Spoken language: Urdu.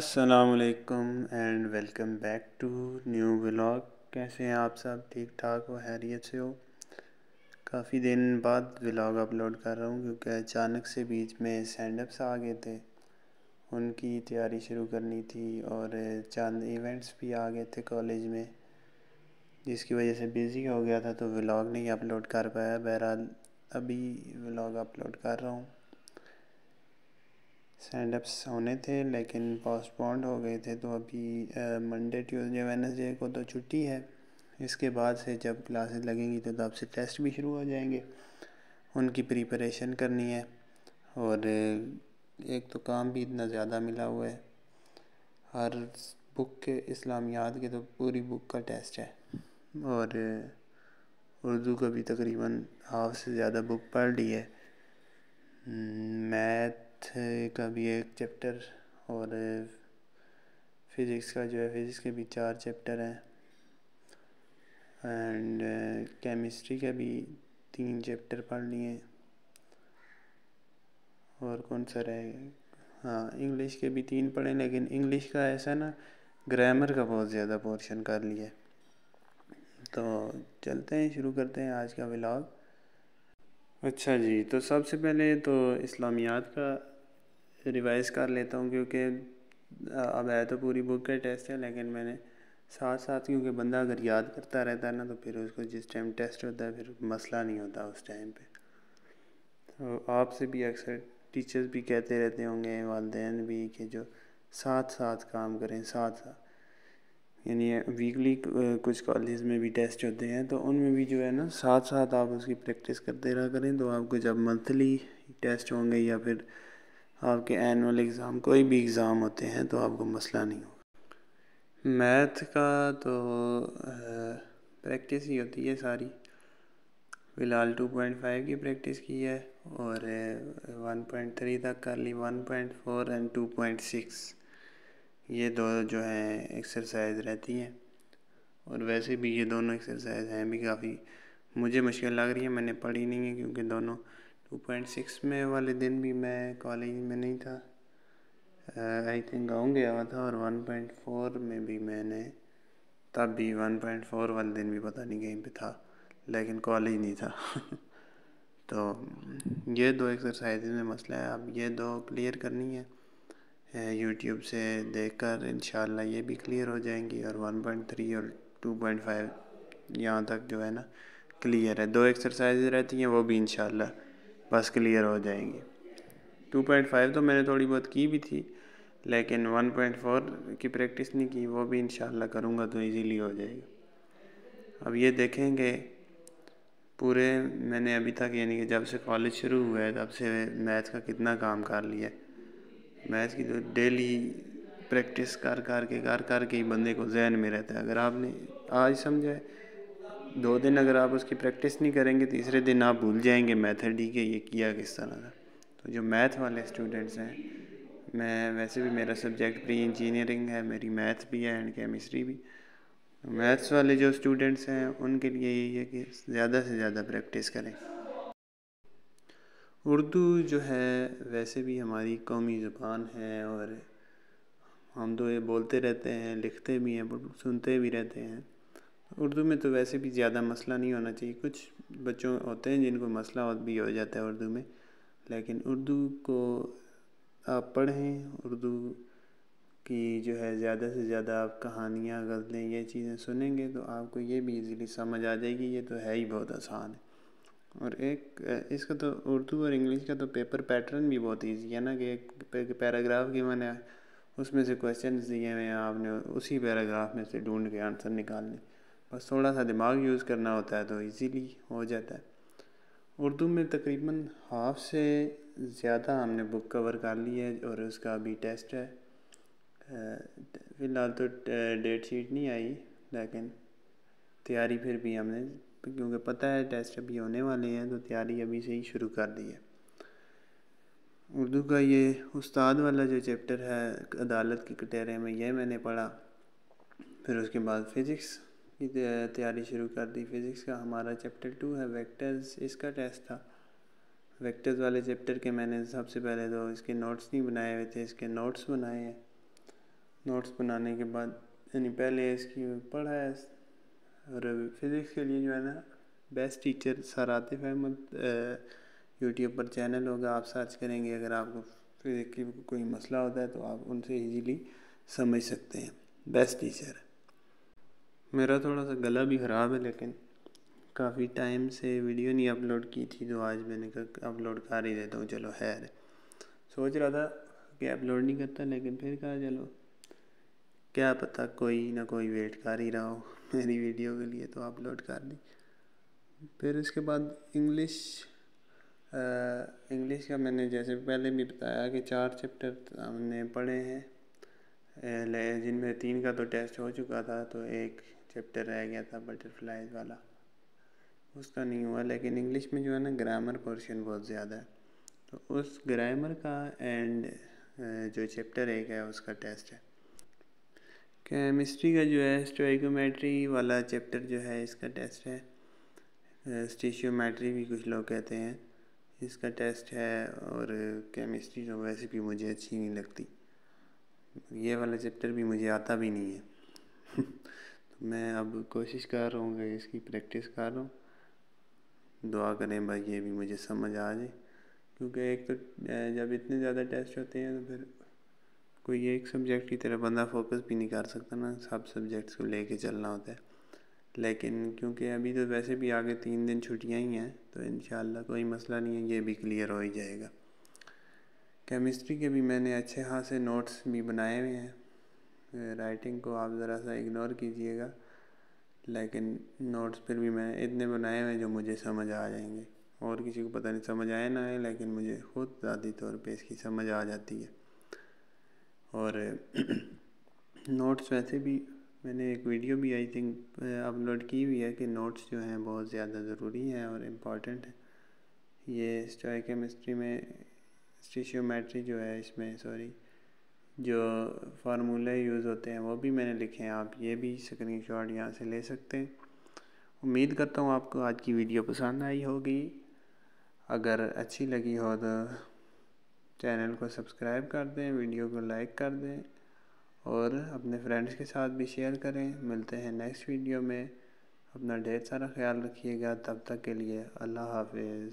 السلام علیکم and welcome back to new vlog. کیسے ہیں آپ سب؟ ٹھیک ٹھاک ہو؟ خیریت سے ہو؟ کافی دن بعد ولاگ اپلوڈ کر رہا ہوں کیونکہ اچانک سے بیچ میں سینڈ اپس آ گئے تھے، ان کی تیاری شروع کرنی تھی اور چند ایونٹس بھی آ گئے تھے کالج میں، جس کی وجہ سے بزی ہو گیا تھا تو ولاگ نہیں اپلوڈ کر پایا۔ بہرحال ابھی ولاگ اپلوڈ کر رہا ہوں۔ سینڈ اپس ہونے تھے لیکن پوسٹ پونڈ ہو گئے تھے، تو ابھی منڈے ٹیوزڈے وینسڈے کو تو چھٹی ہے۔ اس کے بعد سے جب کلاسز لگیں گی تو تب سے ٹیسٹ بھی شروع ہو جائیں گے، ان کی پریپریشن کرنی ہے۔ اور ایک تو کام بھی اتنا زیادہ ملا ہوا ہے، ہر بک کے اسلامیات کے تو پوری بک کا ٹیسٹ ہے، اور اردو کا بھی تقریباً ہاف سے زیادہ بک پڑھ لی ہے۔ میتھ کا بھی ایک چیپٹر، اور فزکس کا جو ہے فزکس کے بھی 4 چیپٹر ہیں، اینڈ کیمسٹری کا بھی 3 چیپٹر پڑھ لیے، اور کون سا رہے گا؟ ہاں، انگلش کے بھی 3 پڑھیں، لیکن انگلش کا ایسا نا گرامر کا بہت زیادہ پورشن کر لیا۔ تو چلتے ہیں، شروع کرتے ہیں آج کا ولاگ۔ اچھا جی، تو سب سے پہلے تو اسلامیات کا ریوائز کر لیتا ہوں، کیونکہ اب ہے تو پوری بک کا ٹیسٹ ہے، لیکن میں نے ساتھ ساتھ، کیونکہ بندہ اگر یاد کرتا رہتا ہے نا تو پھر اس کو جس ٹائم ٹیسٹ ہوتا ہے پھر مسئلہ نہیں ہوتا اس ٹائم پہ۔ تو آپ سے بھی اکثر ٹیچرز بھی کہتے رہتے ہوں گے، والدین بھی، کہ جو ساتھ ساتھ کام کریں، ساتھ ساتھ، یعنی ویکلی کچھ کالجز میں بھی ٹیسٹ ہوتے ہیں تو ان میں بھی جو ہے نا ساتھ ساتھ آپ اس کی پریکٹس کرتے رہا کریں، تو آپ کو جب منتھلی ٹیسٹ ہوں گے یا پھر آپ کے اینول ایگزام، کوئی بھی ایگزام ہوتے ہیں، تو آپ کو مسئلہ نہیں ہوگا۔ میتھ کا تو پریکٹس ہی ہوتی ہے ساری، فی الحال 2.5 کی پریکٹس کی ہے، اور 1.3 تک کر لی، 1.4 اینڈ 2.6 یہ دو جو ہیں ایکسرسائز رہتی ہیں، اور ویسے بھی یہ دونوں ایکسرسائز ہیں بھی کافی مجھے مشکل لگ رہی ہے، میں نے پڑھی نہیں ہے، کیونکہ دونوں 2.6 میں والے دن بھی میں کالج میں نہیں تھا، آئی تھنک گاؤں گیا ہوا تھا، اور 1.4 میں بھی میں نے تب بھی 1.4 والے دن بھی پتہ نہیں کہیں پہ تھا، لیکن کالج نہیں تھا۔ تو یہ 2 ایکسرسائز میں مسئلہ ہے، اب یہ 2 کلیئر کرنی ہے یوٹیوب سے دیکھ کر، انشاءاللہ یہ بھی کلیئر ہو جائیں گی، اور 1.3 اور 2.5 یہاں تک جو ہے نا کلیئر ہے۔ 2 ایکسرسائز رہتی ہیں، وہ بھی انشاءاللہ بس کلیئر ہو جائیں گی۔ 2.5 تو میں نے تھوڑی بہت کی بھی تھی، لیکن 1.4 کی پریکٹس نہیں کی، وہ بھی انشاءاللہ کروں گا تو ایزیلی ہو جائے گا۔ اب یہ دیکھیں گے پورے میں نے ابھی تک، یعنی کہ جب سے کالج شروع ہوا ہے تب سے میتھ کا کتنا کام کر لیا ہے۔ میتھ کی تو ڈیلی پریکٹس کر کر کے ہی بندے کو ذہن میں رہتا ہے۔ اگر آپ نے آج سمجھا ہے، 2 دن اگر آپ اس کی پریکٹس نہیں کریں گے، تیسرے دن آپ بھول جائیں گے میتھڈ ہی کہ یہ کیا کس طرح تھا۔ تو جو میتھ والے اسٹوڈنٹس ہیں، میں ویسے بھی میرا سبجیکٹ پری انجینئرنگ ہے، میری میتھ بھی ہے اینڈ کیمسٹری بھی، میتھس والے جو اسٹوڈنٹس ہیں ان کے لیے یہی ہے کہ زیادہ سے زیادہ پریکٹس کریں۔ اردو جو ہے ویسے بھی ہماری قومی زبان ہے، اور ہم تو یہ بولتے رہتے ہیں، لکھتے بھی ہیں، سنتے بھی رہتے ہیں۔ اردو میں تو ویسے بھی زیادہ مسئلہ نہیں ہونا چاہیے، کچھ بچوں ہوتے ہیں جن کو مسئلہ بھی ہو جاتا ہے اردو میں، لیکن اردو کو آپ پڑھیں، اردو کی جو ہے زیادہ سے زیادہ آپ کہانیاں، غزلیں، یہ چیزیں سنیں گے تو آپ کو یہ بھی ایزیلی سمجھ آ جائے گی، یہ تو ہے ہی بہت آسان ہے۔ اور ایک اس کا تو اردو اور انگلش کا تو پیپر پیٹرن بھی بہت ایزی ہے نا، کہ ایک پیراگراف کی میں نے اس میں سے کویسچنز دیے ہوئے ہیں، آپ نے اسی پیراگراف میں سے ڈھونڈ کے آنسر نکالنے، بس تھوڑا سا دماغ یوز کرنا ہوتا ہے تو ایزیلی ہو جاتا ہے۔ اردو میں تقریباً ہاف سے زیادہ ہم نے بک کور کر لی ہے، اور اس کا ابھی ٹیسٹ ہے۔ فی الحال تو ڈیٹ شیٹ نہیں آئی، لیکن تیاری پھر بھی ہم نے، کیونکہ پتہ ہے ٹیسٹ ابھی ہونے والے ہیں، تو تیاری ابھی سے ہی شروع کر دی ہے۔ اردو کا یہ استاد والا جو چیپٹر ہے، عدالت کے کٹہرے میں، یہ میں نے پڑھا، پھر اس کے بعد فزکس کی تیاری شروع کر دی۔ فزکس کا ہمارا چیپٹر 2 ہے، ویکٹرز، اس کا ٹیسٹ تھا۔ ویکٹرز والے چیپٹر کے میں نے سب سے پہلے تو اس کے نوٹس نہیں بنائے ہوئے تھے، اس کے نوٹس بنائے ہیں، نوٹس بنانے کے بعد یعنی پہلے اس کی پڑھا ہے. اور فزکس کے لیے جو ہے نا بیسٹ ٹیچر سر عاطف احمد یوٹیوب پر چینل ہوگا, آپ سرچ کریں گے. اگر آپ کو فزکس کی کوئی مسئلہ ہوتا ہے تو آپ ان سے ایزیلی سمجھ سکتے ہیں. Best teacher. میرا تھوڑا سا گلا بھی خراب ہے, لیکن کافی ٹائم سے ویڈیو نہیں اپلوڈ کی تھی, تو آج میں نے کہا اپلوڈ کر ہی دیتا ہوں. چلو خیر ہے. سوچ رہا تھا کہ اپلوڈ نہیں کرتا, لیکن پھر کہا چلو کیا پتہ کوئی نہ کوئی ویٹ کر ہی رہا ہو میری ویڈیو کے لیے, تو اپلوڈ کر دی. پھر اس کے بعد انگلش کا میں نے جیسے پہلے بھی بتایا کہ 4 چیپٹر ہم نے پڑھے ہیں, جن میں 3 کا تو ٹیسٹ ہو چکا تھا, تو ایک چیپٹر رہ گیا تھا بٹرفلائز والا, اس کا نہیں ہوا. لیکن انگلش میں جو ہے نا گرامر پورشن بہت زیادہ ہے, تو اس گرامر کا اینڈ جو چیپٹر ایک ہے اس کا ٹیسٹ ہے. کیمسٹری کا جو ہے اسٹوئیکومیٹری والا چیپٹر جو ہے اس کا ٹیسٹ ہے. اسٹیشیومیٹری بھی کچھ لوگ کہتے ہیں, اس کا ٹیسٹ ہے. اور کیمسٹری تو ویسے بھی مجھے اچھی نہیں لگتی, یہ والا چیپٹر بھی مجھے آتا بھی نہیں ہے. تو میں اب کوشش کر رہا ہوں کہ اس کی پریکٹس کر رہا ہوں. دعا کریں بھائی یہ بھی مجھے سمجھ آ جائے, کیونکہ ایک تو جب اتنے زیادہ ٹیسٹ ہوتے ہیں تو پھر کوئی ایک سبجیکٹ کی طرف بندہ فوکس بھی نہیں کر سکتا نا, سب سبجیکٹس کو لے کے چلنا ہوتا ہے. لیکن کیونکہ ابھی تو ویسے بھی آگے 3 دن چھٹیاں ہی ہیں, تو انشاءاللہ کوئی مسئلہ نہیں ہے, یہ بھی کلیئر ہو ہی جائے گا. کیمسٹری کے بھی میں نے اچھے خاصے نوٹس بھی بنائے ہوئے ہیں. رائٹنگ کو آپ ذرا سا اگنور کیجئے گا, لیکن نوٹس پھر بھی میں اتنے بنائے ہوئے ہیں جو مجھے سمجھ آ جائیں گے. اور کسی کو پتہ نہیں سمجھ آئے نہ آئے, لیکن مجھے خود ذاتی طور پہ اس کی سمجھ آ جاتی ہے. اور نوٹس ویسے بھی میں نے ایک ویڈیو بھی آئی تھنک اپلوڈ کی ہوئی ہے کہ نوٹس جو ہیں بہت زیادہ ضروری ہیں اور امپورٹنٹ ہیں. یہ اسٹوئیکومیٹری میں اسٹیشیومیٹری جو ہے اس میں جو فارمولے یوز ہوتے ہیں وہ بھی میں نے لکھے ہیں, آپ یہ بھی اسکرین شاٹ یہاں سے لے سکتے ہیں. امید کرتا ہوں آپ کو آج کی ویڈیو پسند آئی ہوگی. اگر اچھی لگی ہو تو چینل کو سبسکرائب کر دیں, ویڈیو کو لائک کر دیں, اور اپنے فرینڈس کے ساتھ بھی شیئر کریں. ملتے ہیں نیکسٹ ویڈیو میں. اپنا ڈھیر سارا خیال رکھیے گا. تب تک کے لیے اللہ حافظ.